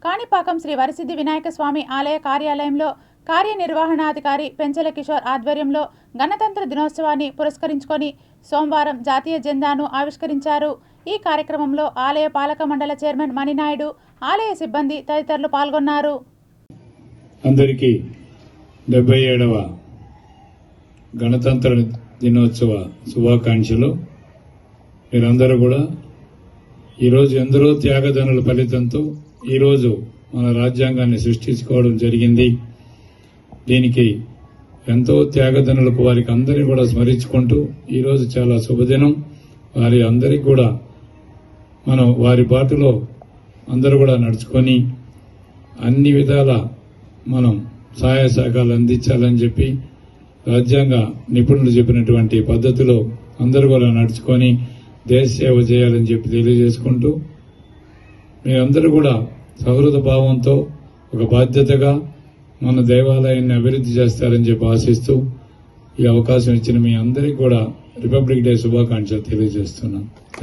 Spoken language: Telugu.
కాణిపాకం శ్రీ వరసిద్ధి వినాయక స్వామి ఆలయ కార్యాలయంలో కార్యనిర్వహణాధికారి పెంచల కిషోర్ ఆధ్వర్యంలో గణతంత్ర దినోత్సవాన్ని పురస్కరించుకొని సోమవారం జాతీయ జెండాను ఆవిష్కరించారు। ఈ కార్యక్రమంలో ఆలయ పాలక మండలి చైర్మన్ మణినాయుడు, ఆలయ సిబ్బంది తదితరులు పాల్గొన్నారు। అందరికీ 77వ గణతంత్ర దినోత్సవ శుభాకాంక్షలు। మీరందరూ కూడా ఈరోజు ఎందరో త్యాగదనుల ఫలితంతో ఈరోజు మన రాజ్యాంగాన్ని సృష్టించుకోవడం జరిగింది। దీనికి ఎంతో త్యాగదనులకు వారికి అందరినీ కూడా స్మరించుకుంటూ ఈరోజు చాలా శుభదినం। వారి అందరికీ కూడా మనం వారి బాటలో అందరూ కూడా నడుచుకొని అన్ని విధాల మనం సహాయ సహకారాలు అందించాలని చెప్పి రాజ్యాంగ నిపుణులు చెప్పినటువంటి పద్ధతిలో అందరూ కూడా నడుచుకొని దేశ సేవ చేయాలని చెప్పి తెలియజేసుకుంటూ మీరందరూ కూడా సహృద భావంతో ఒక బాధ్యతగా మన దేవాలయాన్ని అభివృద్ధి చేస్తారని చెప్పి ఆశిస్తూ ఈ అవకాశం ఇచ్చిన మీ అందరికీ కూడా రిపబ్లిక్ డే శుభాకాంక్షలు తెలియజేస్తున్నాను।